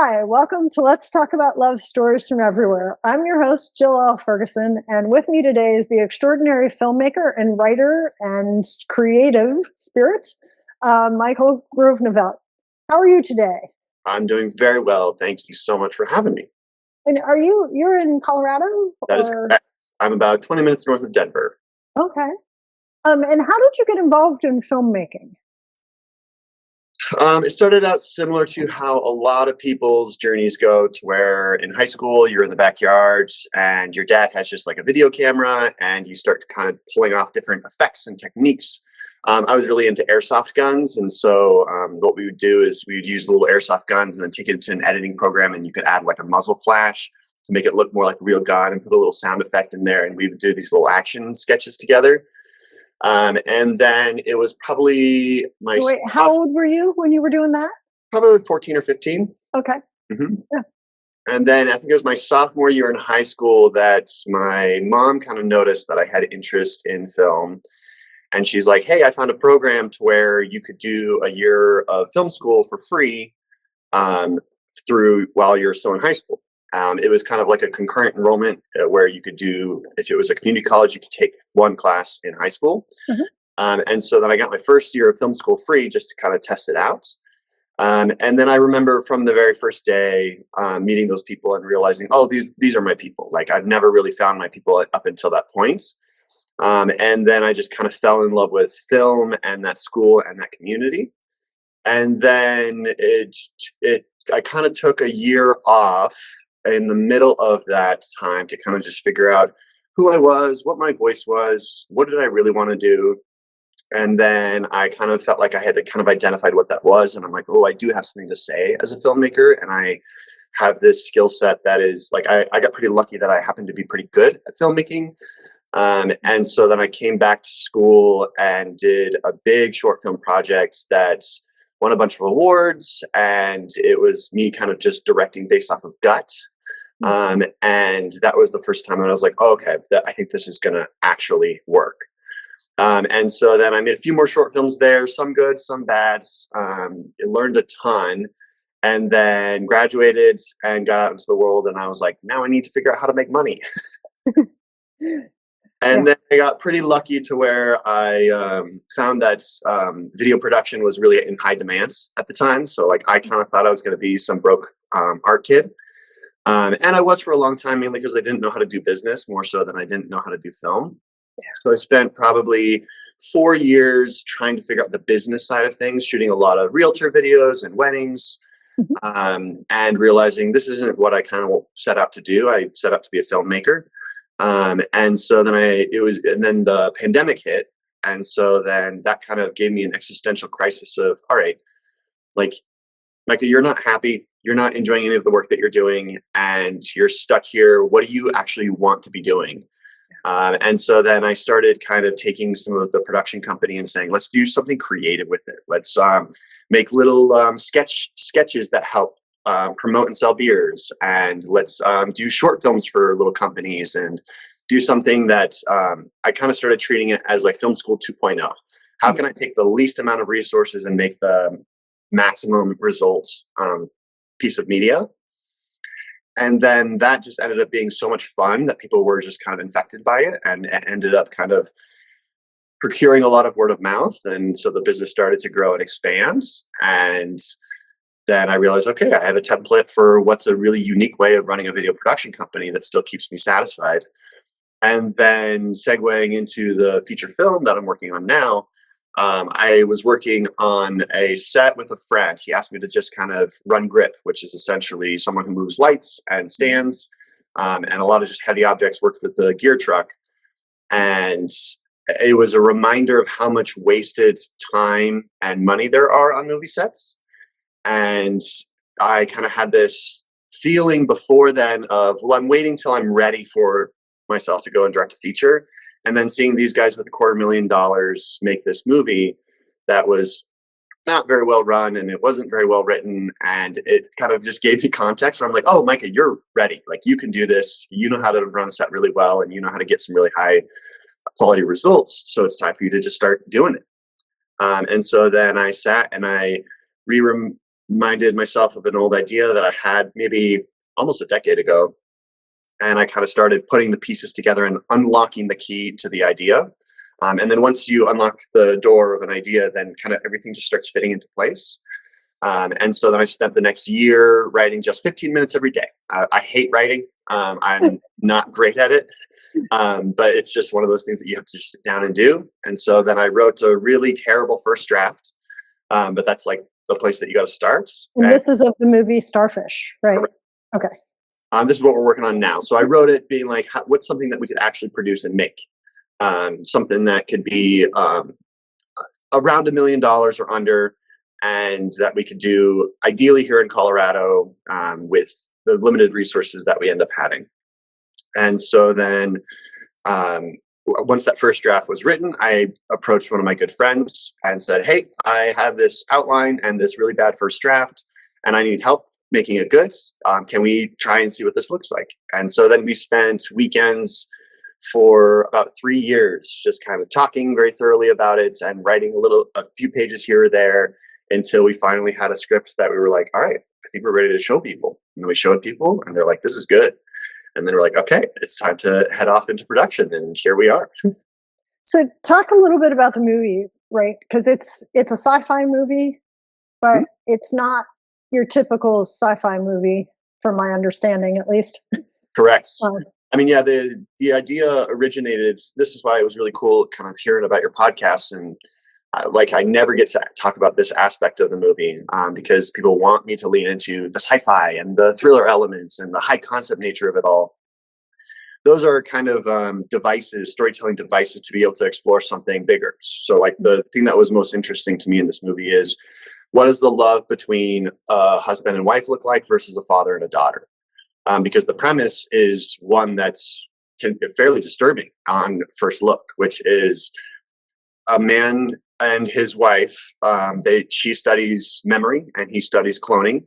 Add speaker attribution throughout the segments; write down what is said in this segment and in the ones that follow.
Speaker 1: Hi, welcome to Let's Talk About Love Stories from Everywhere. I'm your host, Jill L. Ferguson, and with me today is the extraordinary filmmaker and writer and creative spirit, Michael Groenevelt. How are you today?
Speaker 2: I'm doing very well. Thank you so much for having me.
Speaker 1: And you're in Colorado?
Speaker 2: That is correct. I'm about 20 minutes north of Denver.
Speaker 1: Okay. And how did you get involved in filmmaking?
Speaker 2: It started out similar to how a lot of people's journeys go, to where in high school you're in the backyard and your dad has just like a video camera and you start kind of pulling off different effects and techniques. I was really into airsoft guns, and so what we would do is we would use the little airsoft guns and then take it to an editing program, and you could add like a muzzle flash to make it look more like a real gun and put a little sound effect in there, and we would do these little action sketches together. And then it was probably
Speaker 1: Wait, how old were you when you were doing that?
Speaker 2: Probably 14 or 15.
Speaker 1: Okay.
Speaker 2: Mm-hmm.
Speaker 1: Yeah.
Speaker 2: And then I think it was my sophomore year in high school that my mom kind of noticed that I had interest in film. And she's like, hey, I found a program to where you could do a year of film school for free through while you're still in high school. It was kind of like a concurrent enrollment where you could do, if it was a community college, you could take one class in high school.
Speaker 1: Mm-hmm.
Speaker 2: And so then I got my first year of film school free just to kind of test it out. And then I remember from the very first day meeting those people and realizing, oh, these are my people. Like I've never really found my people up until that point. And then I just kind of fell in love with film and that school and that community. And then I kind of took a year off in the middle of that time to kind of just figure out who I was, what my voice was, what did I really want to do. And then I kind of felt like I had kind of identified what that was. And I'm like, oh, I do have something to say as a filmmaker. And I have this skill set that is like, I got pretty lucky that I happened to be pretty good at filmmaking. And so then I came back to school and did a big short film project that won a bunch of awards. And it was me kind of just directing based off of gut. And that was the first time that I was like, oh, okay, I think this is going to actually work. And so then I made a few more short films there, some good, some bad. Learned a ton, and then graduated and got out into the world. And I was like, now I need to figure out how to make money. And then I got pretty lucky to where I found that video production was really in high demand at the time. So like I kind of thought I was going to be some broke art kid. And I was for a long time, mainly because I didn't know how to do business more so than I didn't know how to do film. Yeah. So I spent probably 4 years trying to figure out the business side of things, shooting a lot of realtor videos and weddings, and realizing this isn't what I kind of set out to do. I set out to be a filmmaker. And so then then the pandemic hit. And so then that kind of gave me an existential crisis of, all right, like, Micah, you're not happy. You're not enjoying any of the work that you're doing, and you're stuck here. What do you actually want to be doing? And so then I started kind of taking some of the production company and saying, let's do something creative with it. Let's make little sketches that help promote and sell beers, and let's do short films for little companies and do something that I kind of started treating it as like film school 2.0. How can I take the least amount of resources and make the maximum results piece of media? And then that just ended up being so much fun that people were just kind of infected by it, and ended up kind of procuring a lot of word of mouth. And so the business started to grow and expand. And then I realized, okay, I have a template for what's a really unique way of running a video production company that still keeps me satisfied. And then segueing into the feature film that I'm working on now, I was working on a set with a friend. He asked me to just kind of run grip, which is essentially someone who moves lights and stands, and a lot of just heavy objects, worked with the gear truck. And it was a reminder of how much wasted time and money there are on movie sets. And I kind of had this feeling before then of, well, I'm waiting till I'm ready for myself to go and direct a feature. And then seeing these guys with $250,000 make this movie that was not very well run, and it wasn't very well written, and it kind of just gave me context where I'm like, oh, Micah, you're ready. Like, you can do this. You know how to run a set really well, and you know how to get some really high quality results. So it's time for you to just start doing it. And so then I sat and I reminded myself of an old idea that I had maybe almost a decade ago. And I kind of started putting the pieces together and unlocking the key to the idea. And then once you unlock the door of an idea, then kind of everything just starts fitting into place. And so then I spent the next year writing just 15 minutes every day. I hate writing. I'm not great at it, but it's just one of those things that you have to just sit down and do. And so then I wrote a really terrible first draft, but that's like the place that you got to start.
Speaker 1: And this is of the movie Starfish, right? Correct. Okay.
Speaker 2: This is what we're working on now. So I wrote it being like, what's something that we could actually produce and make? Something that could be around $1 million or under, and that we could do ideally here in Colorado with the limited resources that we end up having. And so then once that first draft was written, I approached one of my good friends and said, hey, I have this outline and this really bad first draft, and I need help making it good. Can we try and see what this looks like? And so then we spent weekends for about 3 years just kind of talking very thoroughly about it and writing a few pages here or there until we finally had a script that we were like, all right, I think we're ready to show people. And then we showed people and they're like, this is good. And then we're like, okay, it's time to head off into production. And here we are.
Speaker 1: So talk a little bit about the movie, right? Because it's a sci-fi movie, but it's not your typical sci-fi movie, from my understanding, at least.
Speaker 2: Correct. I mean, yeah, the idea originated. This is why it was really cool kind of hearing about your podcast. And I never get to talk about this aspect of the movie because people want me to lean into the sci-fi and the thriller elements and the high concept nature of it all. Those are kind of storytelling devices to be able to explore something bigger. So like the thing that was most interesting to me in this movie is, what does the love between a husband and wife look like versus a father and a daughter? Because the premise is one that's fairly disturbing on first look, which is a man and his wife. She studies memory and he studies cloning.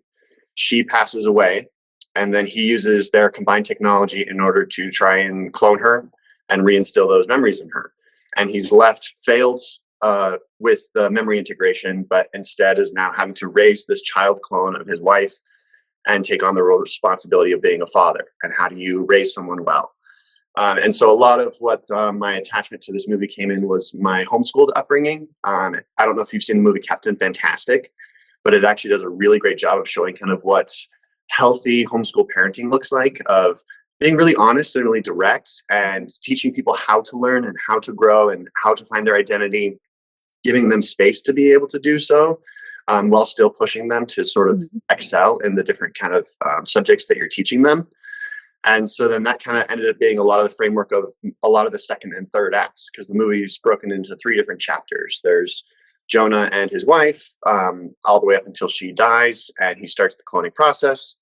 Speaker 2: She passes away, and then he uses their combined technology in order to try and clone her and reinstill those memories in her. And he's failed with the memory integration, but instead is now having to raise this child clone of his wife and take on the responsibility of being a father. And how do you raise someone well? And so a lot of what my attachment to this movie came in was my homeschooled upbringing. I don't know if you've seen the movie Captain Fantastic, but it actually does a really great job of showing kind of what healthy homeschool parenting looks like, of being really honest and really direct and teaching people how to learn and how to grow and how to find their identity, giving them space to be able to do so, while still pushing them to sort of excel in the different kind of subjects that you're teaching them. And so then that kind of ended up being a lot of the framework of a lot of the second and third acts, because the movie is broken into 3 different chapters. There's Jonah and his wife, all the way up until she dies and he starts the cloning process.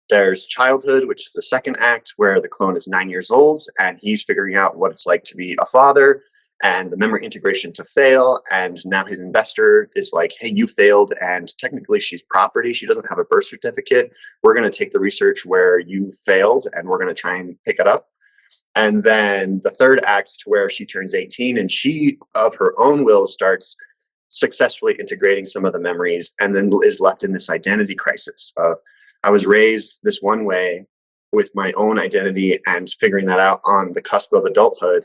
Speaker 2: There's childhood, which is the second act, where the clone is 9 years old and he's figuring out what it's like to be a father and the memory integration to fail. And now his investor is like, hey, you failed, and technically she's property. She doesn't have a birth certificate. We're going to take the research where you failed and we're going to try and pick it up. And then the third act, to where she turns 18 and she, of her own will, starts successfully integrating some of the memories, and then is left in this identity crisis of, I was raised this one way with my own identity and figuring that out on the cusp of adulthood.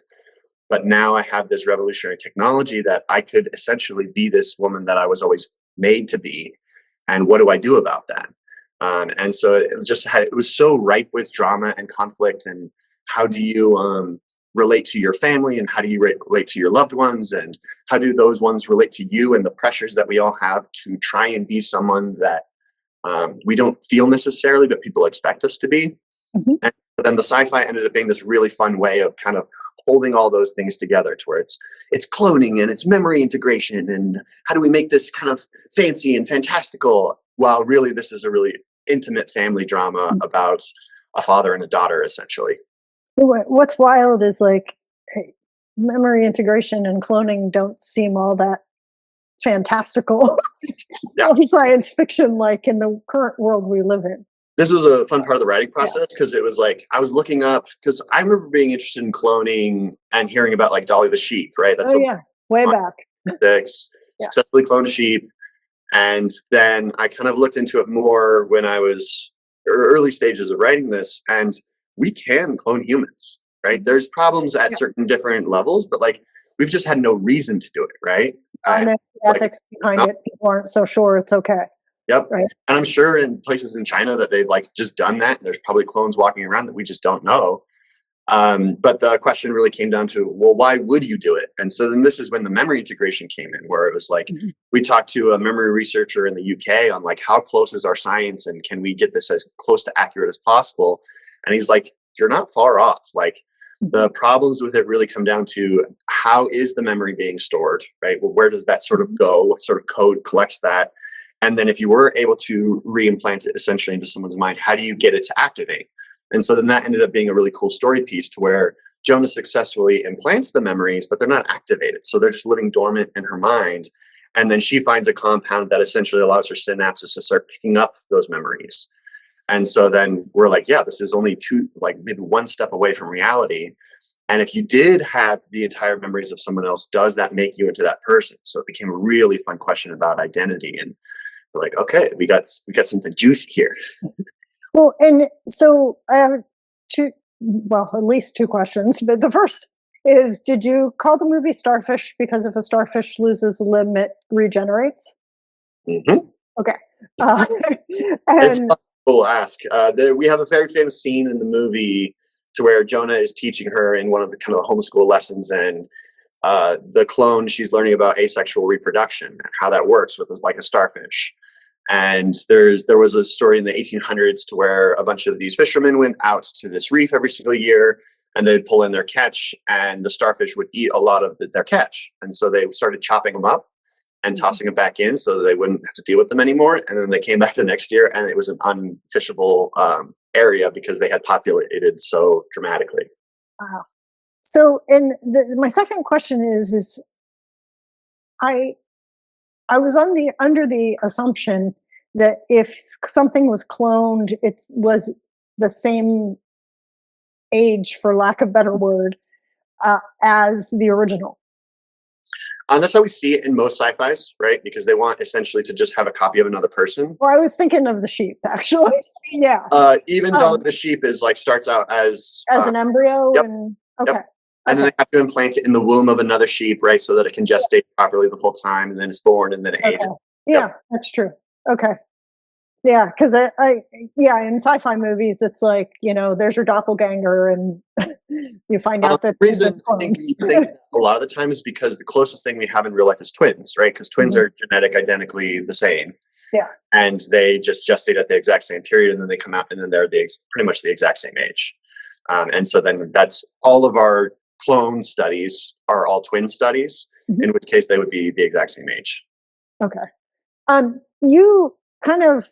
Speaker 2: But now I have this revolutionary technology that I could essentially be this woman that I was always made to be. And what do I do about that? And so it was so ripe with drama and conflict. And how do you relate to your family, and how do you relate to your loved ones, and how do those ones relate to you, and the pressures that we all have to try and be someone that we don't feel necessarily, but people expect us to be. And then the sci-fi ended up being this really fun way of kind of holding all those things together, to where it's cloning and it's memory integration, and how do we make this kind of fancy and fantastical, while really this is a really intimate family drama about a father and a daughter, essentially.
Speaker 1: What's wild is like memory integration and cloning don't seem all that fantastical. Science fiction, like in the current world we live in.
Speaker 2: This was a fun part of the writing process, because it was like, I was looking up, because I remember being interested in cloning and hearing about like Dolly the sheep, right?
Speaker 1: That's way back.
Speaker 2: Successfully cloned a sheep. And then I kind of looked into it more when I was early stages of writing this, and we can clone humans, right? There's problems at certain different levels, but like we've just had no reason to do it, right?
Speaker 1: And the ethics behind it, people aren't so sure it's okay.
Speaker 2: Yep.
Speaker 1: Right.
Speaker 2: And I'm sure in places in China that they've like just done that. There's probably clones walking around that we just don't know. But the question really came down to, well, why would you do it? And so then this is when the memory integration came in, where it was like, we talked to a memory researcher in the UK on like, how close is our science and can we get this as close to accurate as possible? And he's like, you're not far off. Like the problems with it really come down to how is the memory being stored, right? Well, where does that sort of go? What sort of code collects that? And then if you were able to re-implant it essentially into someone's mind, how do you get it to activate? And so then that ended up being a really cool story piece to where Jonah successfully implants the memories, but they're not activated. So they're just living dormant in her mind. And then she finds a compound that essentially allows her synapses to start picking up those memories. And so then we're like, yeah, this is only maybe one step away from reality. And if you did have the entire memories of someone else, does that make you into that person? So it became a really fun question about identity. And we're like, okay, we got something juicy here.
Speaker 1: Well, and so I have at least two questions. But the first is, did you call the movie Starfish because if a starfish loses a limb, it regenerates?
Speaker 2: Mm-hmm.
Speaker 1: Okay.
Speaker 2: It's a cool ask. We have a very famous scene in the movie to where Jonah is teaching her in one of the kind of homeschool lessons, and the clone, she's learning about asexual reproduction and how that works with like a starfish. And there was a story in the 1800s to where a bunch of these fishermen went out to this reef every single year, and they'd pull in their catch, and the starfish would eat a lot of their catch. And so they started chopping them up and tossing them back in so that they wouldn't have to deal with them anymore. And then they came back the next year, and it was an unfishable area because they had populated so dramatically.
Speaker 1: Wow. So, and my second question is I was under the assumption that if something was cloned, it was the same age, for lack of a better word, as the original.
Speaker 2: That's how we see it in most sci-fis, right? Because they want essentially to just have a copy of another person.
Speaker 1: Well, I was thinking of the sheep, actually. Yeah.
Speaker 2: Even though the sheep is starts out as
Speaker 1: an embryo.
Speaker 2: Yep,
Speaker 1: and okay.
Speaker 2: Yep. And then they have to implant it in the womb of another sheep, right? So that it can gestate properly the whole time, and then it's born, and then it ages.
Speaker 1: Yeah, that's true. Okay. Yeah, because in sci-fi movies, it's like, there's your doppelganger, and you find out that
Speaker 2: the reason I think we think a lot of the time is because the closest thing we have in real life is twins, right? Because twins are genetic identically the same.
Speaker 1: Yeah.
Speaker 2: And they just gestate at the exact same period, and then they come out, and then they're pretty much the exact same age. And so then that's all of our clone studies are all twin studies, in which case they would be the exact same age.
Speaker 1: Okay. You kind of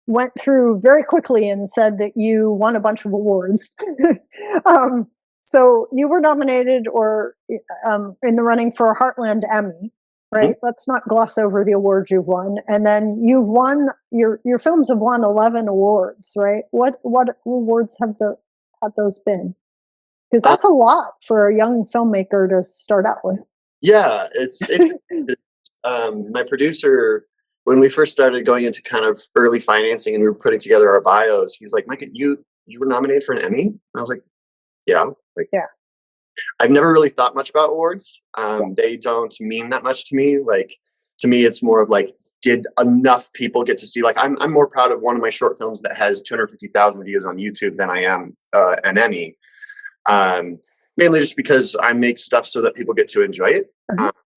Speaker 1: went through very quickly and said that you won a bunch of awards. So you were nominated or in the running for a Heartland Emmy, right? Let's not gloss over the awards you've won. And then you've won, your films have won 11 awards, right? What awards have those been? Because that's a lot for a young filmmaker to start out with. Yeah,
Speaker 2: it's my producer, when we first started going into kind of early financing and we were putting together our bios, he's like, Micah, you were nominated for an Emmy? And I was like, yeah.
Speaker 1: Yeah.
Speaker 2: I've never really thought much about awards. They don't mean that much to me. Like, to me, it's more of like, did enough people get to see? Like, I'm more proud of one of my short films that has 250,000 views on YouTube than I am an Emmy. Mainly just because I make stuff so that people get to enjoy it.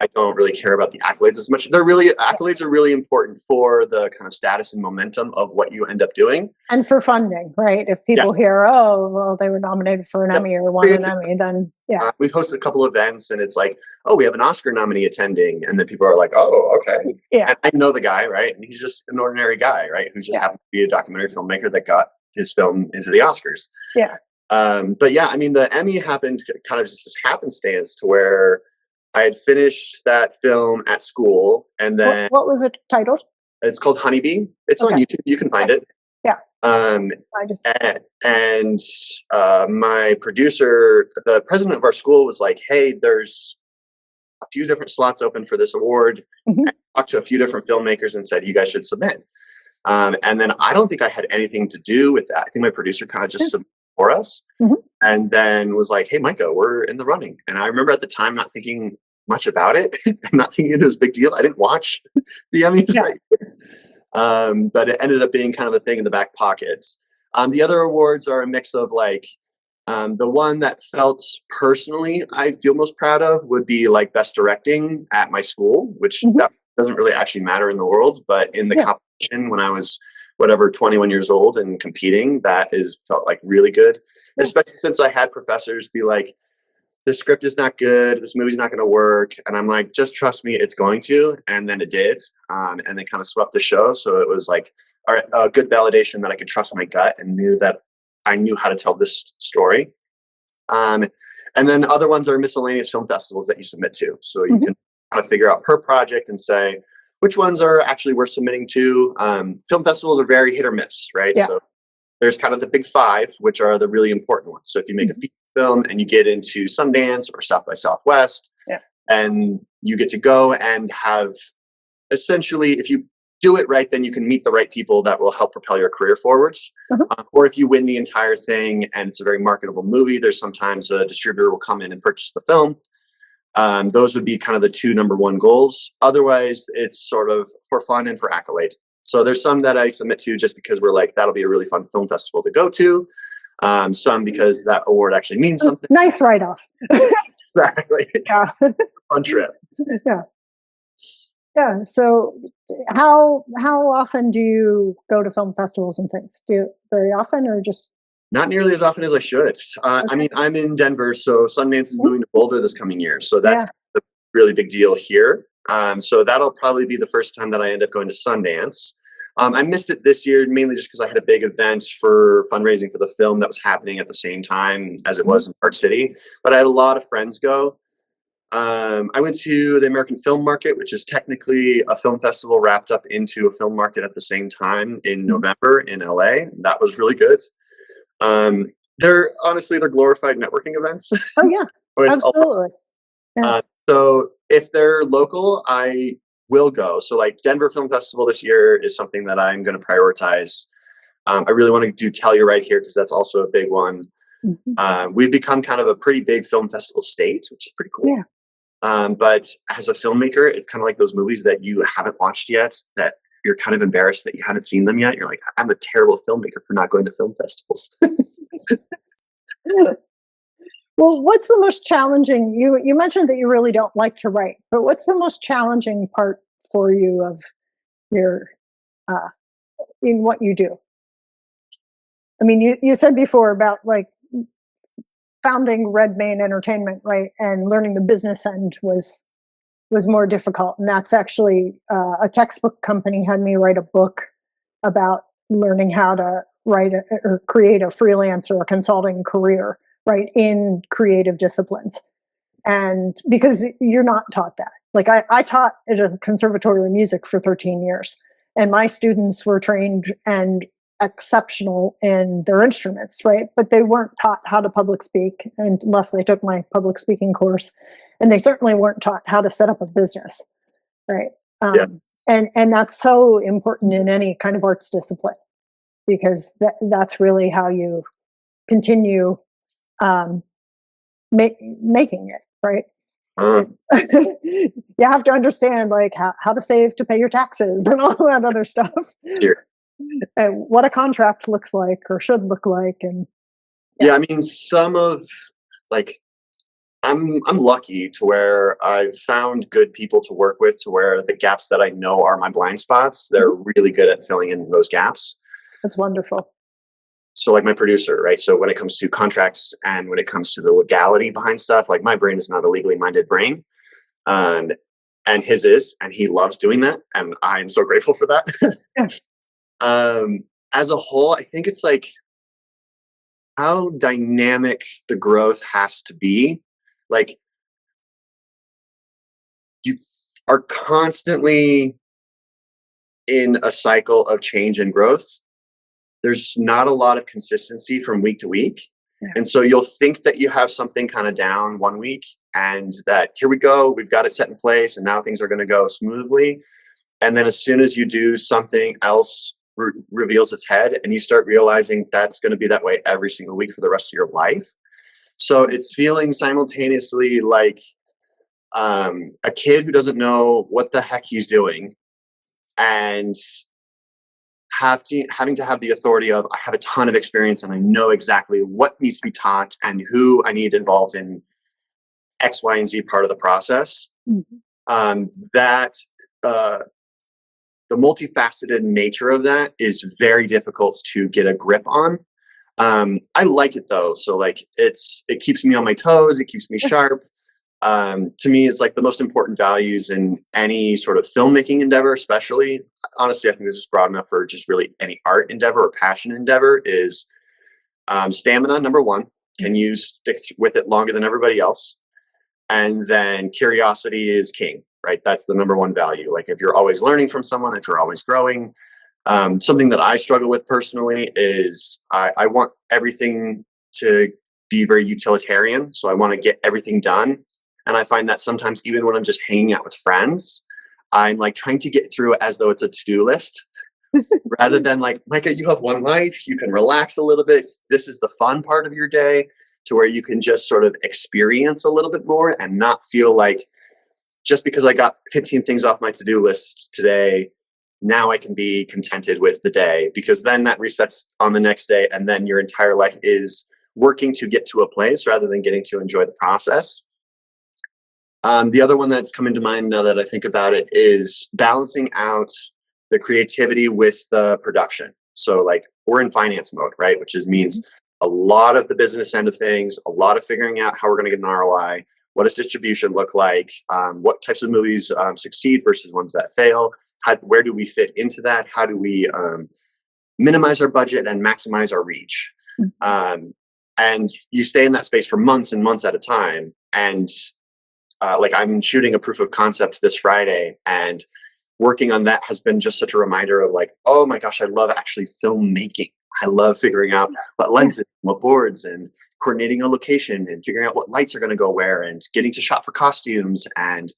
Speaker 2: I don't really care about the accolades as much. Accolades are really important for the kind of status and momentum of what you end up doing.
Speaker 1: And for funding, right? If people hear, oh, well, they were nominated for an Emmy or won an Emmy, then
Speaker 2: we've hosted a couple events and it's like, oh, we have an Oscar nominee attending. And then people are like, oh, okay.
Speaker 1: Yeah.
Speaker 2: And I know the guy, right? And he's just an ordinary guy, right? Who just happens to be a documentary filmmaker that got his film into the Oscars.
Speaker 1: Yeah.
Speaker 2: But yeah, I mean, the Emmy happened kind of just happenstance to where I had finished that film at school, and then
Speaker 1: what was it titled?
Speaker 2: It's called Honeybee. It's on YouTube. You can find it.
Speaker 1: Yeah.
Speaker 2: My producer, the president of our school, was like, "Hey, there's a few different slots open for this award. And talked to a few different filmmakers and said, you guys should submit. And then I don't think I had anything to do with that. I think my producer kind of just submitted for us, and then was like, hey, Micah, we're in the running. And I remember at the time not thinking much about it, not thinking it was a big deal. I didn't watch the Emmys that year. But it ended up being kind of a thing in the back pocket. The other awards are a mix of like, the one that felt personally I feel most proud of would be like best directing at my school, which that doesn't really actually matter in the world, but in the competition when I was 21 years old and competing, that is felt like really good, especially since I had professors be like, the script is not good, this movie's not going to work, and I'm like, just trust me, it's going to. And then it did, and they kind of swept the show. So it was like a good validation that I could trust my gut and knew that I knew how to tell this story. And then other ones are miscellaneous film festivals that you submit to. So you can kind of figure out per project and say which ones are actually worth submitting to. Film festivals are very hit or miss, right? So there's kind of the big five, which are the really important ones. So if you make a feature film and you get into Sundance or South by Southwest, and you get to go and have essentially, if you do it right, then you can meet the right people that will help propel your career forwards. Or if you win the entire thing and it's a very marketable movie, there's sometimes a distributor will come in and purchase the film. Those would be kind of the two number one goals. Otherwise, it's sort of for fun and for accolade. So there's some that I submit to just because we're like, that'll be a really fun film festival to go to. Some because that award actually means something.
Speaker 1: Nice write-off.
Speaker 2: Exactly. Fun trip.
Speaker 1: Yeah. So how often do you go to film festivals and things? Do you very often or just?
Speaker 2: Not nearly as often as I should. I mean, I'm in Denver, so Sundance is moving to Boulder this coming year. So that's a really big deal here. So that'll probably be the first time that I end up going to Sundance. I missed it this year, mainly just because I had a big event for fundraising for the film that was happening at the same time as it was in Park City. But I had a lot of friends go. I went to the American Film Market, which is technically a film festival wrapped up into a film market at the same time in November in LA. That was really good. They're glorified networking events.
Speaker 1: Oh yeah, absolutely.
Speaker 2: So if they're local, I will go. So like Denver Film Festival this year is something that I'm going to prioritize. I really want to do Telluride here because that's also a big one. We've become kind of a pretty big film festival state, which is pretty cool. But as a filmmaker, it's kind of like those movies that you haven't watched yet that you're kind of embarrassed that you haven't seen them yet. You're like, I'm a terrible filmmaker for not going to film festivals.
Speaker 1: Well, what's the most challenging? You mentioned that you really don't like to write, but what's the most challenging part for you of your in what you do? I mean, you said before about like founding Red Main Entertainment, right? And learning the business end was more difficult. And that's actually a textbook company had me write a book about learning how to write or create a freelance or a consulting career, right, in creative disciplines. And because you're not taught that. Like I taught at a conservatory of music for 13 years, and my students were trained and exceptional in their instruments, right? But they weren't taught how to public speak unless they took my public speaking course. And they certainly weren't taught how to set up a business, right? And that's so important in any kind of arts discipline, because that's really how you continue making it, right? You have to understand like how to save to pay your taxes and all that other stuff. And what a contract looks like or should look like. And
Speaker 2: I mean, some of like I'm lucky to where I've found good people to work with, to where the gaps that I know are my blind spots, they're really good at filling in those gaps.
Speaker 1: That's wonderful.
Speaker 2: So like my producer, right? So when it comes to contracts and when it comes to the legality behind stuff, like my brain is not a legally minded brain. And his is, and he loves doing that. And I'm so grateful for that. As a whole, I think it's like how dynamic the growth has to be. Like you are constantly in a cycle of change and growth. There's not a lot of consistency from week to week. And so you'll think that you have something kind of down one week and that here we go, we've got it set in place and now things are going to go smoothly. And then as soon as you do, something else reveals its head, and you start realizing that's going to be that way every single week for the rest of your life. So it's feeling simultaneously like a kid who doesn't know what the heck he's doing, and having to have the authority of, I have a ton of experience and I know exactly what needs to be taught and who I need involved in X, Y, and Z part of the process. That the multifaceted nature of that is very difficult to get a grip on. I like it though. So like it keeps me on my toes. It keeps me sharp. To me, it's like the most important values in any sort of filmmaking endeavor, especially. Honestly, I think this is broad enough for just really any art endeavor or passion endeavor is stamina, number one. Can you stick with it longer than everybody else? And then curiosity is king, right? That's the number one value. Like if you're always learning from someone, if you're always growing, something that I struggle with personally is I want everything to be very utilitarian. So I want to get everything done. And I find that sometimes even when I'm just hanging out with friends, I'm like trying to get through it as though it's a to-do list rather than like, Micah, you have one life, you can relax a little bit. This is the fun part of your day, to where you can just sort of experience a little bit more and not feel like just because I got 15 things off my to-do list today, now I can be contented with the day, because then that resets on the next day. And then your entire life is working to get to a place rather than getting to enjoy the process. The other one that's come into mind now that I think about it is balancing out the creativity with the production. So like we're in finance mode, right? Which means a lot of the business end of things, a lot of figuring out how we're going to get an ROI. What does distribution look like? What types of movies succeed versus ones that fail? Where do we fit into that? How do we minimize our budget and maximize our reach? And you stay in that space for months and months at a time. And like I'm shooting a proof of concept this Friday, and working on that has been just such a reminder of like, oh my gosh, I love actually filmmaking. I love figuring out what lenses, what boards, and coordinating a location and figuring out what lights are going to go where, and getting to shop for costumes, and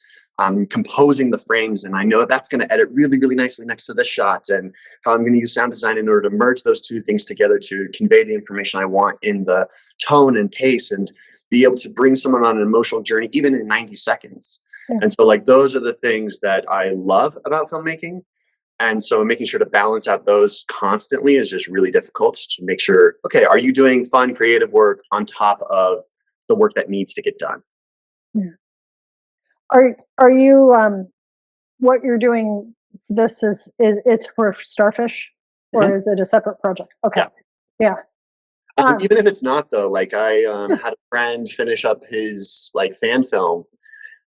Speaker 2: composing the frames. And I know that's going to edit really, really nicely next to this shot, and how I'm going to use sound design in order to merge those two things together to convey the information I want in the tone and pace, and be able to bring someone on an emotional journey, even in 90 seconds. And so like, those are the things that I love about filmmaking. And so making sure to balance out those constantly is just really difficult, to make sure, okay, are you doing fun, creative work on top of the work that needs to get done?
Speaker 1: Are you what you're doing? This is it's for Starfish, or is it a separate project? Okay, yeah.
Speaker 2: Even if it's not though, like I had a friend finish up his like fan film,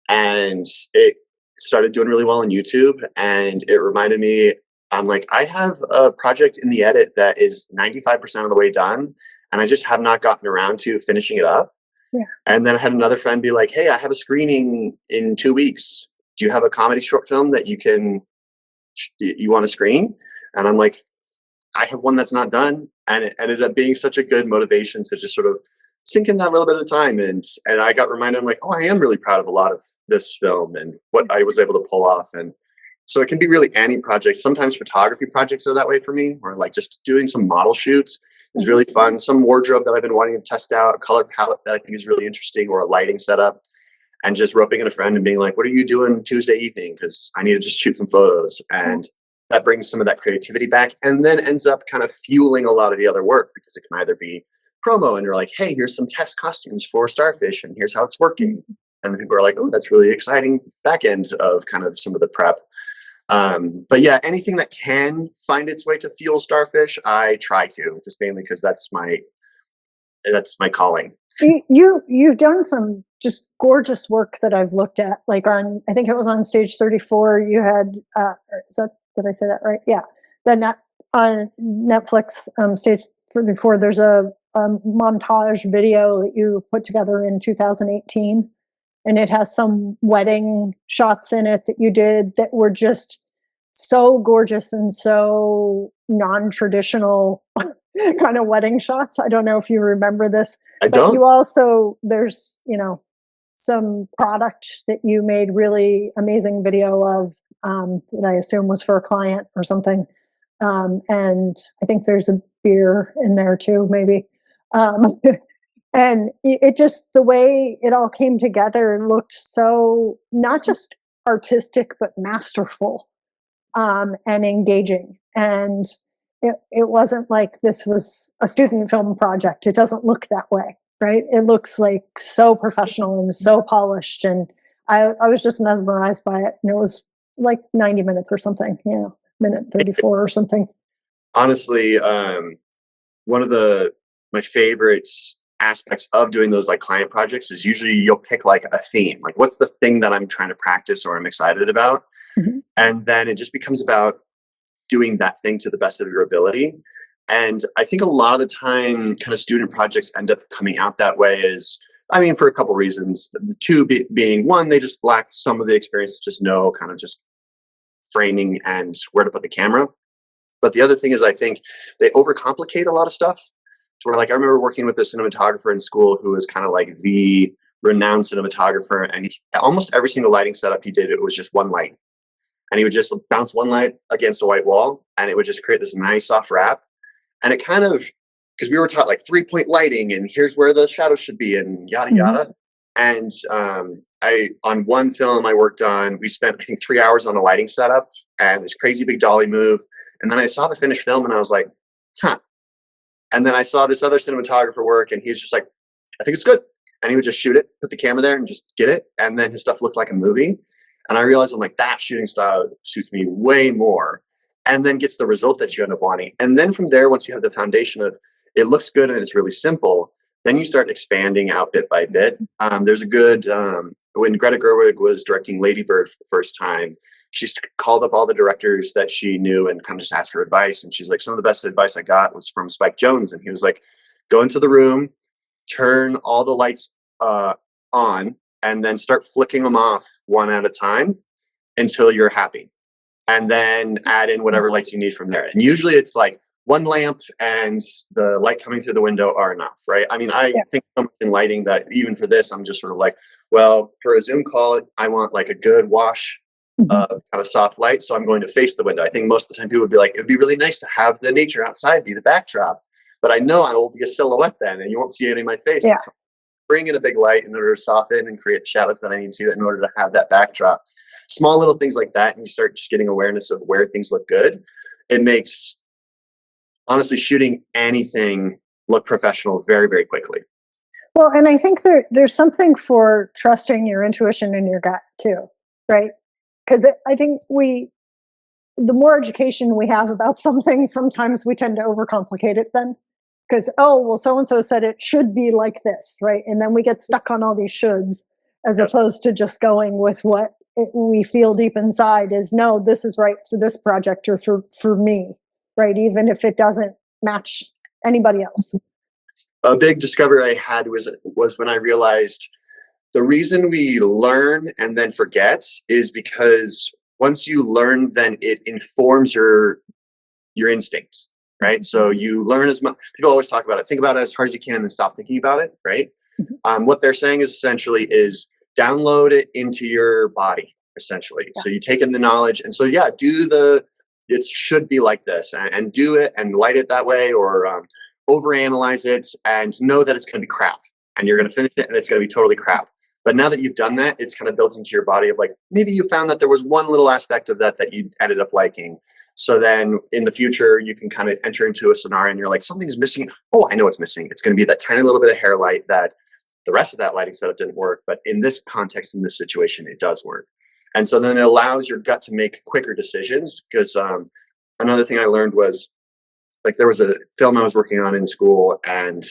Speaker 2: and it started doing really well on YouTube, and it reminded me, I'm like, I have a project in the edit that is 95% of the way done, and I just have not gotten around to finishing it up. And then I had another friend be like, hey, I have a screening in 2 weeks. Do you have a comedy short film that you want to screen? And I'm like, I have one that's not done. And it ended up being such a good motivation to just sort of sink in that little bit of time. And I got reminded, I'm like, oh, I am really proud of a lot of this film and what I was able to pull off. And so it can be really any project. Sometimes photography projects are that way for me, or like just doing some model shoots is really fun. Some wardrobe that I've been wanting to test out, a color palette that I think is really interesting, or a lighting setup, and just roping in a friend and being like, what are you doing Tuesday evening? Because I need to just shoot some photos. And that brings some of that creativity back, and then ends up kind of fueling a lot of the other work, because it can either be promo and you're like, hey, here's some test costumes for Starfish and here's how it's working. And then people are like, oh, that's really exciting back end of kind of some of the prep. But yeah, anything that can find its way to fuel Starfish, I try to, just mainly because that's my calling.
Speaker 1: You've done some just gorgeous work that I've looked at, like on, I think it was on Stage 34. You had, did I say that right? Yeah. On Netflix, Stage 34, there's a montage video that you put together in 2018. And it has some wedding shots in it that you did that were just so gorgeous and so non-traditional kind of wedding shots. I don't know if you remember this.
Speaker 2: I don't.
Speaker 1: You also, there's, some product that you made really amazing video of, that I assume was for a client or something. And I think there's a beer in there too, maybe. Um, and it just, the way it all came together looked so not just artistic, but masterful, and engaging. And it wasn't like this was a student film project. It doesn't look that way, right? It looks like so professional and so polished. And I was just mesmerized by it. And it was like 90 minutes or something, minute 34 or something.
Speaker 2: Honestly, one of my favorite aspects of doing those like client projects is usually you'll pick like a theme, like what's the thing that I'm trying to practice or I'm excited about.
Speaker 1: Mhm.
Speaker 2: And then it just becomes about doing that thing to the best of your ability. And I think a lot of the time kind of student projects end up coming out that way for a couple reasons. The two being one, they just lack some of the experience to just know kind of just framing and where to put the camera. But the other thing is I think they overcomplicate a lot of stuff to where, like, I remember working with a cinematographer in school who was kind of like the renowned cinematographer, and almost every single lighting setup he did, it was just one light. And he would just bounce one light against a white wall, and it would just create this nice soft wrap. And it kind of, because we were taught like 3-point lighting, and here's where the shadows should be, and yada yada. And on one film I worked on, we spent I think 3 hours on a lighting setup and this crazy big dolly move. And then I saw the finished film, and I was like, huh. And then I saw this other cinematographer work, and he's just like, I think it's good. And he would just shoot it, put the camera there, and just get it. And then his stuff looked like a movie. And I realized, I'm like, that shooting style suits me way more, and then gets the result that you end up wanting. And then from there, once you have the foundation of it looks good and it's really simple, then you start expanding out bit by bit. There's a good, when Greta Gerwig was directing Lady Bird for the first time, she called up all the directors that she knew and kind of just asked for advice. And she's like, some of the best advice I got was from Spike Jonze. And he was like, go into the room, turn all the lights on, and then start flicking them off one at a time until you're happy. And then add in whatever lights you need from there. And usually it's like one lamp and the light coming through the window are enough, right? I mean, I think so much in lighting that even for this, I'm just sort of like, well, for a Zoom call, I want like a good wash of kind of soft light. So I'm going to face the window. I think most of the time people would be like, it'd be really nice to have the nature outside be the backdrop. But I know I will be a silhouette then, and you won't see any of my face.
Speaker 1: Yeah.
Speaker 2: So bring in a big light in order to soften and create the shadows that I need to in order to have that backdrop. Small little things like that, and you start just getting awareness of where things look good. It makes, honestly, shooting anything look professional very, very quickly.
Speaker 1: Well, and I think there's something for trusting your intuition and your gut too, right? Because I think the more education we have about something, sometimes we tend to overcomplicate it then. Because, oh, well, so-and-so said it should be like this, right? And then we get stuck on all these shoulds as opposed to just going with what we feel deep inside is, no, this is right for this project or for me, right? Even if it doesn't match anybody else.
Speaker 2: A big discovery I had was when I realized the reason we learn and then forget is because once you learn, then it informs your instincts, right? So you learn as much. People always talk about it. Think about it as hard as you can and then stop thinking about it, right? What they're saying is essentially is download it into your body, essentially. Yeah. So you take in the knowledge, and so it should be like this, and do it and light it that way, or overanalyze it and know that it's going to be crap, and you're going to finish it and it's going to be totally crap. But now that you've done that, it's kind of built into your body of like, maybe you found that there was one little aspect of that you ended up liking. So then in the future, you can kind of enter into a scenario and you're like, something's missing. Oh, I know what's missing. It's going to be that tiny little bit of hair light that the rest of that lighting setup didn't work. But in this context, in this situation, it does work. And so then it allows your gut to make quicker decisions. Because another thing I learned was, like, there was a film I was working on in school, and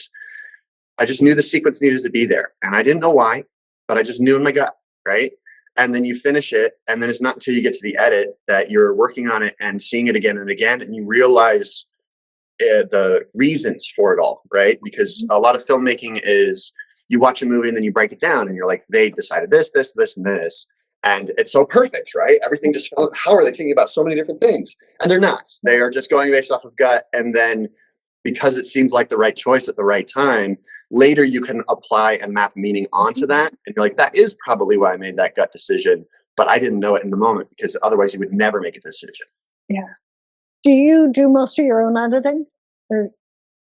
Speaker 2: I just knew the sequence needed to be there. And I didn't know why, but I just knew in my gut, right? And then you finish it, and then it's not until you get to the edit that you're working on it and seeing it again and again, and you realize the reasons for it all, right? Because a lot of filmmaking is you watch a movie and then you break it down, and you're like, they decided this, this, this, and this. And it's so perfect, right? Everything just felt, how are they thinking about so many different things? And they're not. They are just going based off of gut. And then because it seems like the right choice at the right time, later you can apply and map meaning onto that. And you're like, that is probably why I made that gut decision, but I didn't know it in the moment, because otherwise you would never make a decision.
Speaker 1: Yeah. Do you do most of your own editing, or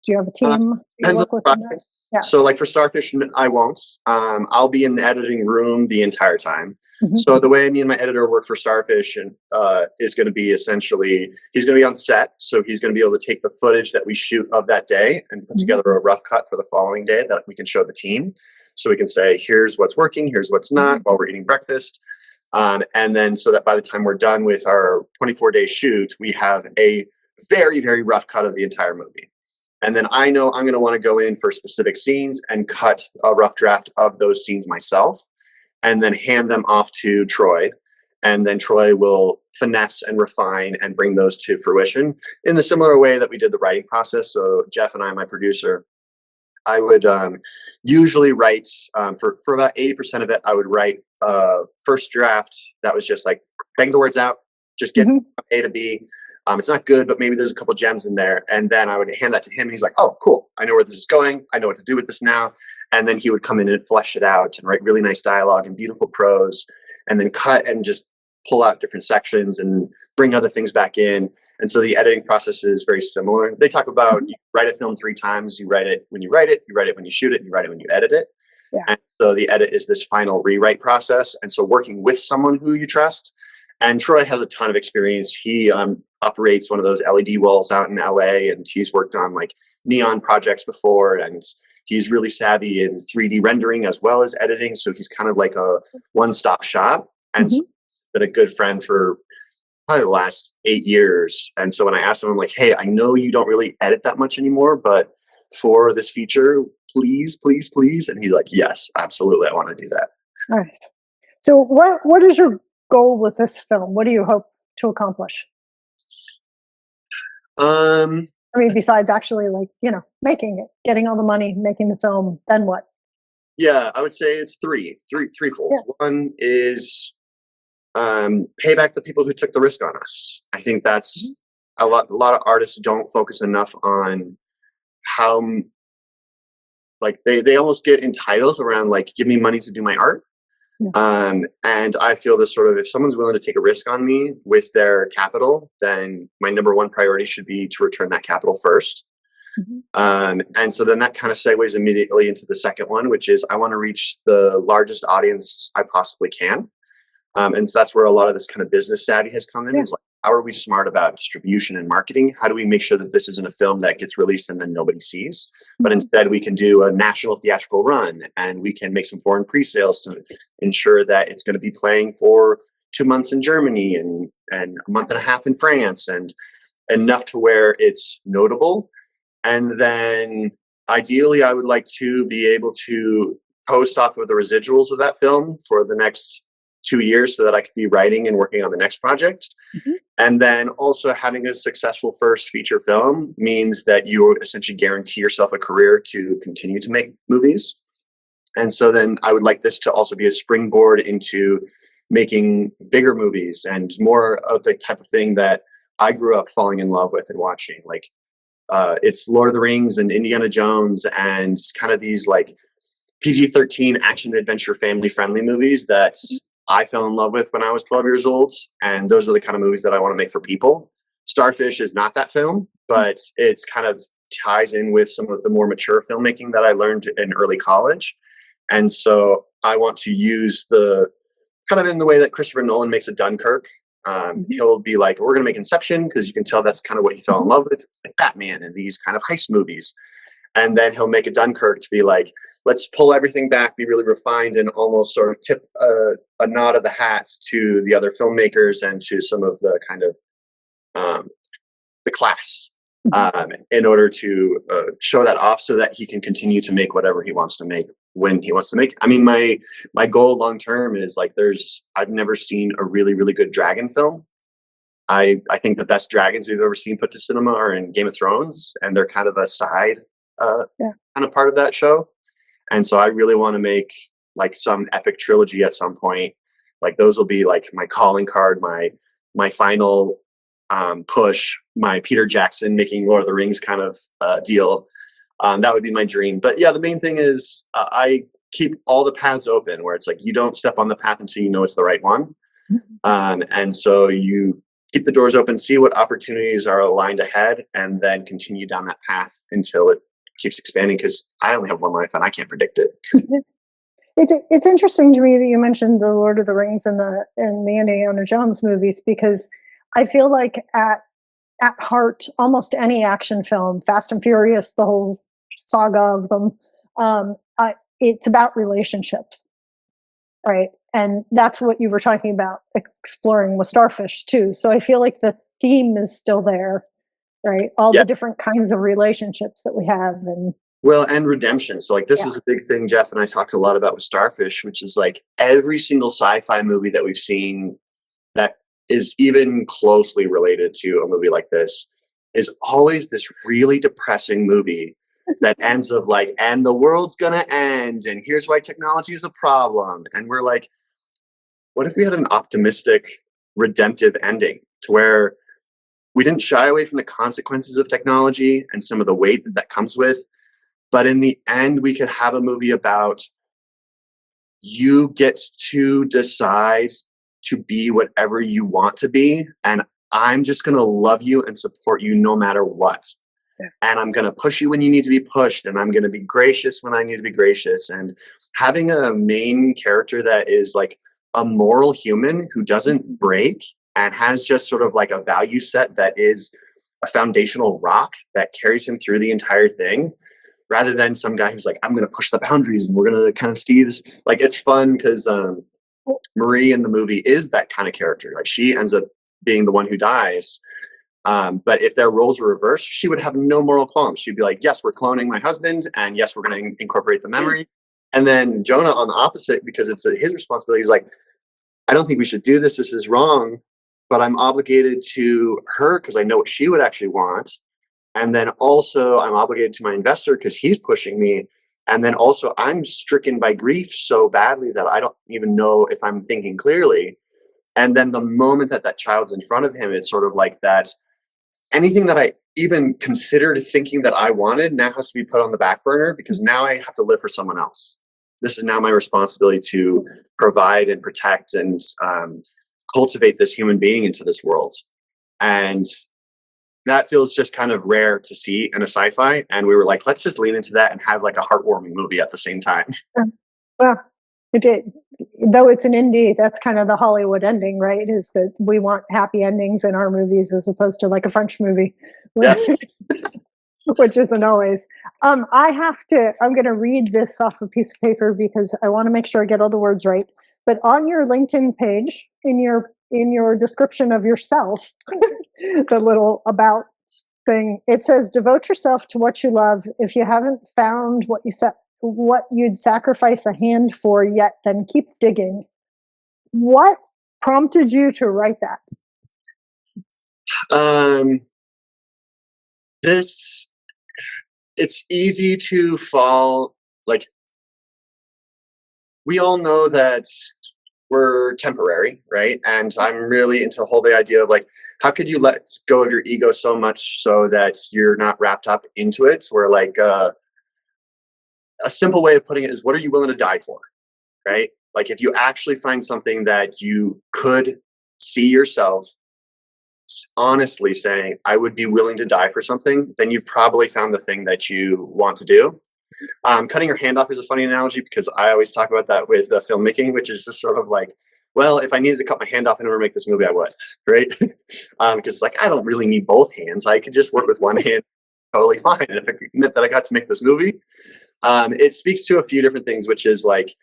Speaker 1: do you have a team you
Speaker 2: Depends on
Speaker 1: work with
Speaker 2: the
Speaker 1: on that?
Speaker 2: project.
Speaker 1: Yeah.
Speaker 2: So like for Starfish, I won't. I'll be in the editing room the entire time.
Speaker 1: Mhm.
Speaker 2: So the way me and my editor work for Starfish and is going to be essentially, he's going to be on set. So he's going to be able to take the footage that we shoot of that day and put together a rough cut for the following day that we can show the team. So we can say, here's what's working, here's what's not while we're eating breakfast. And then so that by the time we're done with our 24-day shoot, we have a very, very rough cut of the entire movie. And then I know I'm going to want to go in for specific scenes and cut a rough draft of those scenes myself, and then hand them off to Troy. And then Troy will finesse and refine and bring those to fruition in the similar way that we did the writing process. So Jeff and I, my producer, I would usually write for about 80% of it. I would write first draft that was just like bang the words out, just get from A to B. It's not good, but maybe there's a couple gems in there. And then I would hand that to him. And he's like, oh, cool. I know where this is going. I know what to do with this now. And then he would come in and flesh it out and write really nice dialogue and beautiful prose, and then cut and just pull out different sections and bring other things back in. And so the editing process is very similar. They talk about you write a film 3 times. You write it when you write it, you write it when you shoot it, and you write it when you edit it.
Speaker 1: Yeah.
Speaker 2: And so the edit is this final rewrite process. And so working with someone who you trust. And Troy has a ton of experience. He operates one of those LED walls out in LA, and he's worked on like neon projects before, and he's really savvy in 3D rendering as well as editing. So he's kind of like a one-stop shop, and so been a good friend for probably the last 8 years. And so when I asked him, I'm like, hey, I know you don't really edit that much anymore, but for this feature, please, please, please. And he's like, yes, absolutely. I want to do that.
Speaker 1: Nice. So what is your goal with this film? What do you hope to accomplish? I mean, besides actually making it, getting all the money, making the film, then what?
Speaker 2: Yeah, I would say it's threefold.
Speaker 1: Yeah.
Speaker 2: One is pay back the people who took the risk on us. I think that's a lot of artists don't focus enough on how they almost get entitled around like, give me money to do my art. Yeah. And I feel this sort of, if someone's willing to take a risk on me with their capital, then my number one priority should be to return that capital first. And so then that kind of segues immediately into the second one, which is I want to reach the largest audience I possibly can. And so that's where a lot of this kind of business savvy has come in. Is like, how are we smart about distribution and marketing? How do we make sure that this isn't a film that gets released and then nobody sees, but instead we can do a national theatrical run, and we can make some foreign pre-sales to ensure that it's going to be playing for 2 months in Germany and a month and a half in France, and enough to where it's notable. And then ideally I would like to be able to post off of the residuals of that film for the next 2 years so that I could be writing and working on the next project. And then also having a successful first feature film means that you essentially guarantee yourself a career to continue to make movies. And so then I would like this to also be a springboard into making bigger movies and more of the type of thing that I grew up falling in love with and watching. Like it's Lord of the Rings and Indiana Jones and kind of these like PG-13 action adventure family friendly movies that I fell in love with when I was 12 years old. And those are the kind of movies that I want to make for people. Starfish is not that film, but it's kind of ties in with some of the more mature filmmaking that I learned in early college. And so I want to use the kind of in the way that Christopher Nolan makes a Dunkirk. He'll be like, we're going to make Inception, because you can tell that's kind of what he fell in love with, like Batman and these kind of heist movies. And then he'll make a Dunkirk to be like, let's pull everything back, be really refined, and almost sort of tip a nod of the hats to the other filmmakers and to some of the kind of the class in order to show that off so that he can continue to make whatever he wants to make when he wants to make. I mean, my goal long term is like I've never seen a really, really good dragon film. I think the best dragons we've ever seen put to cinema are in Game of Thrones, and they're kind of a side kind of part of that show. And so I really want to make like some epic trilogy at some point. Like those will be like my calling card, my final push, my Peter Jackson making Lord of the Rings kind of deal. That would be my dream. But yeah, the main thing is I keep all the paths open, where it's like you don't step on the path until you know it's the right one. And so you keep the doors open, see what opportunities are aligned ahead, and then continue down that path until it keeps expanding, because I only have one life and I can't predict it.
Speaker 1: It's interesting to me that you mentioned the Lord of the Rings and the Indiana Jones movies, because I feel like at heart, almost any action film, Fast and Furious, the whole saga of them, it's about relationships, right? And that's what you were talking about exploring with Starfish too. So I feel like the theme is still there, right? All
Speaker 2: Yeah.
Speaker 1: the different kinds of relationships that we have, and
Speaker 2: Well, and redemption. So like this was a big thing Jeff and I talked a lot about with Starfish, which is like every single sci-fi movie that we've seen that is even closely related to a movie like this is always this really depressing movie that ends of like, and the world's gonna end, and here's why technology is a problem. And we're like, what if we had an optimistic, redemptive ending to where we didn't shy away from the consequences of technology and some of the weight that that comes with, but in the end, we could have a movie about you get to decide to be whatever you want to be, and I'm just going to love you and support you no matter what. And I'm going to push you when you need to be pushed, and I'm going to be gracious when I need to be gracious. And having a main character that is like a moral human who doesn't break and has just sort of like a value set that is a foundational rock that carries him through the entire thing, rather than some guy who's like, I'm going to push the boundaries and we're going to kind of see this. Like, it's fun because Marie in the movie is that kind of character. Like, she ends up being the one who dies. But if their roles were reversed, she would have no moral qualms. She'd be like, yes, we're cloning my husband, and yes, we're going to incorporate the memory. And then Jonah, on the opposite, because it's his responsibility, he's like, I don't think we should do this. This is wrong. But I'm obligated to her because I know what she would actually want. And then also I'm obligated to my investor because he's pushing me. And then also I'm stricken by grief so badly that I don't even know if I'm thinking clearly. And then the moment that that child's in front of him, it's sort of like that anything that I even considered thinking that I wanted now has to be put on the back burner, because now I have to live for someone else. This is now my responsibility to provide and protect and cultivate this human being into this world. And that feels just kind of rare to see in a sci-fi. And we were like, let's just lean into that and have like a heartwarming movie at the same time.
Speaker 1: Well, it did. Though it's an indie, that's kind of the Hollywood ending, right? Is that we want happy endings in our movies as opposed to like a French movie,
Speaker 2: Yes.
Speaker 1: which isn't always. I'm going to read this off a piece of paper because I want to make sure I get all the words right. But on your LinkedIn page, in your description of yourself, the little about thing, it says, devote yourself to what you love. If you haven't found what you'd sacrifice a hand for yet, then keep digging. What prompted you to write that?
Speaker 2: It's easy to fall, like, we all know that we're temporary, right? And I'm really into the whole idea of like, how could you let go of your ego so much so that you're not wrapped up into it? Where like a simple way of putting it is, what are you willing to die for, right? Like, if you actually find something that you could see yourself honestly saying, I would be willing to die for something, then you've probably found the thing that you want to do. Cutting your hand off is a funny analogy because I always talk about that with filmmaking, which is just sort of like, well, if I needed to cut my hand off in order to make this movie, I would, right? Because like, I don't really need both hands. I could just work with one hand totally fine. And if it meant that I got to make this movie, it speaks to a few different things, which is like,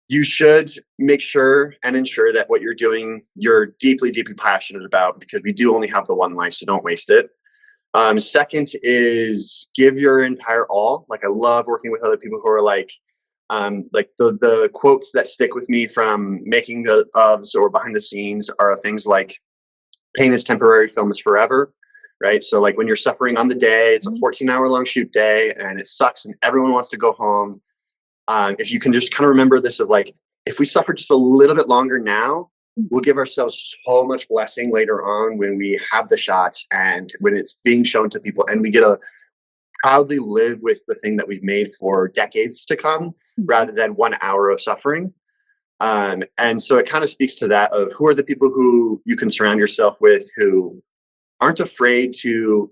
Speaker 2: you should make sure and ensure that what you're doing, you're deeply, deeply passionate about, because we do only have the one life, so don't waste it. Second is give your entire all. Like, I love working with other people who are like the quotes that stick with me from making the ofs or behind the scenes are things like, pain is temporary, film is forever, right? So like, when you're suffering on the day, it's a 14-hour long shoot day and it sucks and everyone wants to go home. If you can just kind of remember this of like, if we suffer just a little bit longer now, we'll give ourselves so much blessing later on when we have the shot and when it's being shown to people and we get a proudly live with the thing that we've made for decades to come, rather than 1 hour of suffering. And so it kind of speaks to that of who are the people who you can surround yourself with who aren't afraid to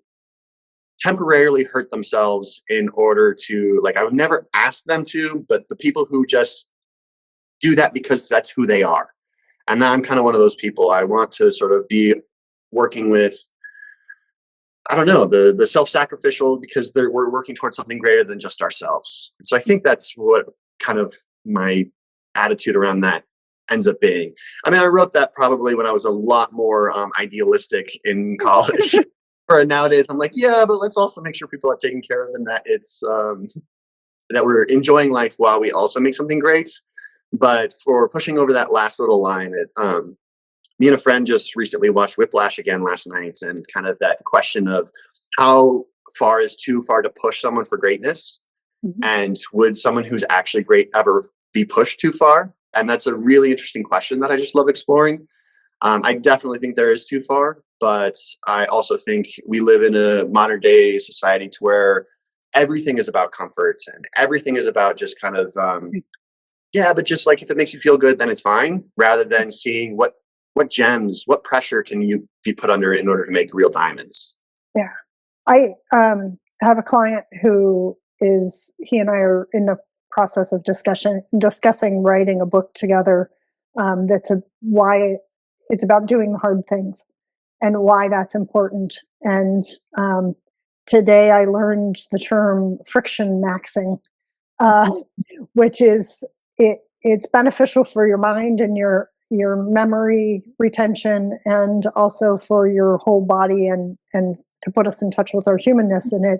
Speaker 2: temporarily hurt themselves in order to, like, I would never ask them to, but the people who just do that because that's who they are. And I'm kind of one of those people. I want to sort of be working with, I don't know, the self-sacrificial, because we're working towards something greater than just ourselves. So I think that's what kind of my attitude around that ends up being. I mean, I wrote that probably when I was a lot more idealistic in college. Or nowadays, I'm like, yeah, but let's also make sure people are taken care of, and that it's that we're enjoying life while we also make something great. But for pushing over that last little line, me and a friend just recently watched Whiplash again last night, and kind of that question of how far is too far to push someone for greatness, and would someone who's actually great ever be pushed too far? And that's a really interesting question that I just love exploring. I definitely think there is too far, but I also think we live in a modern day society to where everything is about comfort, and everything is about just kind of, yeah, but just like if it makes you feel good, then it's fine, rather than seeing what gems, what pressure can you be put under in order to make real diamonds.
Speaker 1: Yeah. I have a client who he and I are in the process of discussing writing a book together. Why it's about doing the hard things and why that's important. And today I learned the term friction maxing, which is it's beneficial for your mind and your memory retention, and also for your whole body, and to put us in touch with our humanness. And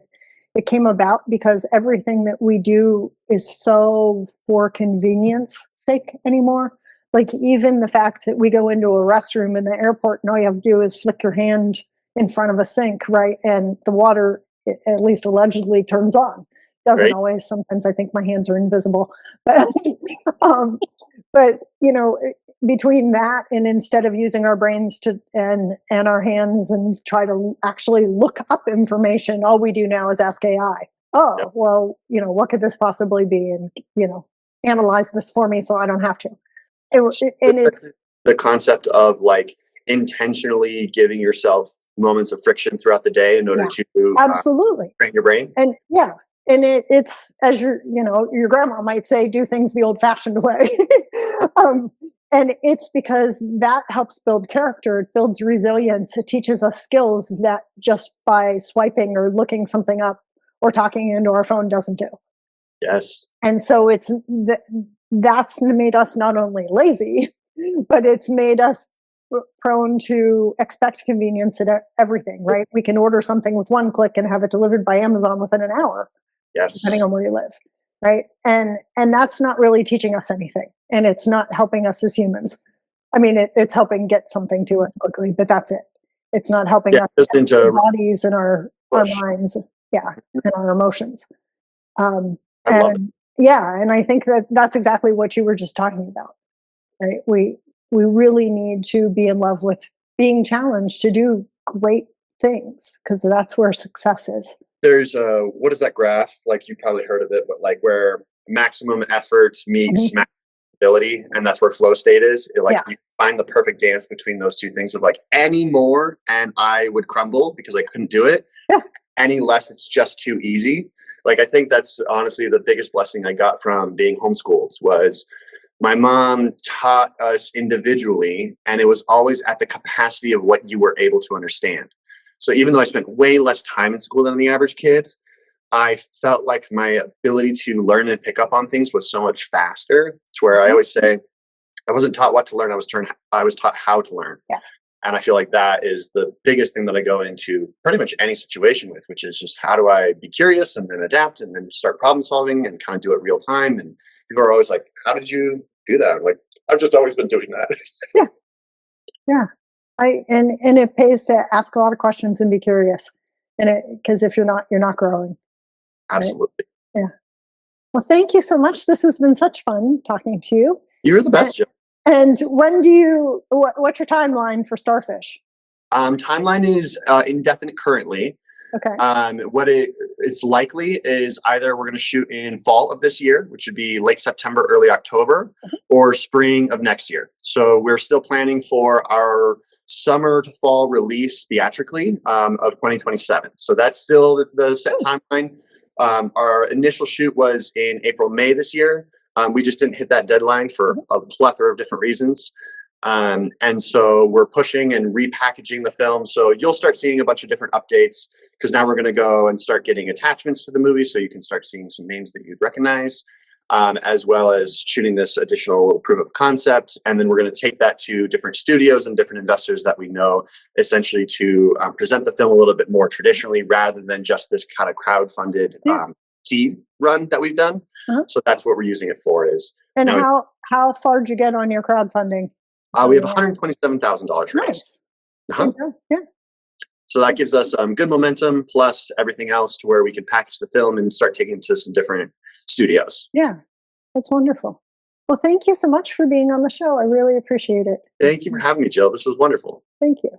Speaker 1: it came about because everything that we do is so for convenience sake anymore. Like even the fact that we go into a restroom in the airport and all you have to do is flick your hand in front of a sink, right? And the water, at least allegedly, turns on. Doesn't always. Sometimes I think my hands are invisible. But, but between that and instead of using our brains and our hands and try to actually look up information, all we do now is ask AI. Oh, well, what could this possibly be? And, analyze this for me so I don't have to. And it's
Speaker 2: the concept of like intentionally giving yourself moments of friction throughout the day in order to
Speaker 1: absolutely
Speaker 2: train your brain.
Speaker 1: And it's as your grandma might say, do things the old-fashioned way. And it's because that helps build character. It builds resilience. It teaches us skills that just by swiping or looking something up or talking into our phone doesn't do.
Speaker 2: Yes.
Speaker 1: And so that's made us not only lazy, but it's made us prone to expect convenience at everything, right? We can order something with one click and have it delivered by Amazon within an hour.
Speaker 2: Yes.
Speaker 1: Depending on where you live, right? And that's not really teaching us anything, and it's not helping us as humans. I mean, it's helping get something to us quickly, but that's it. It's not helping us our bodies and our minds, and our emotions. And I think that's exactly what you were just talking about, right? We really need to be in love with being challenged to do great things, because that's where success is.
Speaker 2: There's what is that graph? Like, you've probably heard of it, but like where maximum effort meets maximum ability, and that's where flow state is. You find the perfect dance between those two things of like, any more and I would crumble because I couldn't do it.
Speaker 1: Yeah.
Speaker 2: Any less, it's just too easy. Like, I think that's honestly the biggest blessing I got from being homeschooled was my mom taught us individually, and it was always at the capacity of what you were able to understand. So even though I spent way less time in school than the average kid, I felt like my ability to learn and pick up on things was so much faster, to where I always say I wasn't taught what to learn, I was taught how to learn.
Speaker 1: Yeah.
Speaker 2: And I feel like that is the biggest thing that I go into pretty much any situation with, which is just how do I be curious and then adapt and then start problem solving and kind of do it real time. And people are always like, how did you do that? I'm like, I've just always been doing that.
Speaker 1: Yeah. Yeah. And it pays to ask a lot of questions and be curious. And because if you're not growing.
Speaker 2: Absolutely.
Speaker 1: Right? Yeah. Well, thank you so much. This has been such fun talking to you.
Speaker 2: You're the best, Joe.
Speaker 1: And when what's your timeline for Starfish?
Speaker 2: Timeline is indefinite currently.
Speaker 1: Okay.
Speaker 2: What it's likely is either we're going to shoot in fall of this year, which would be late September, early October, or spring of next year. So we're still planning for our summer to fall release theatrically of 2027. So that's still the set timeline. Our initial shoot was in April, May this year. We just didn't hit that deadline for a plethora of different reasons. And so we're pushing and repackaging the film. So you'll start seeing a bunch of different updates because now we're going to go and start getting attachments to the movie. So you can start seeing some names that you'd recognize, as well as shooting this additional little proof of concept. And then we're going to take that to different studios and different investors that we know, essentially to present the film a little bit more traditionally rather than just this kind of crowdfunded seed run that we've done. So that's what we're using it for.
Speaker 1: And how far did you get on your crowdfunding?
Speaker 2: We have $127,000 raised.
Speaker 1: Nice. Yeah.
Speaker 2: So that gives us good momentum plus everything else to where we can package the film and start taking it to some different studios.
Speaker 1: Yeah, that's wonderful. Well, thank you so much for being on the show. I really appreciate it.
Speaker 2: Thank you for having me, Jill. This was wonderful.
Speaker 1: Thank you.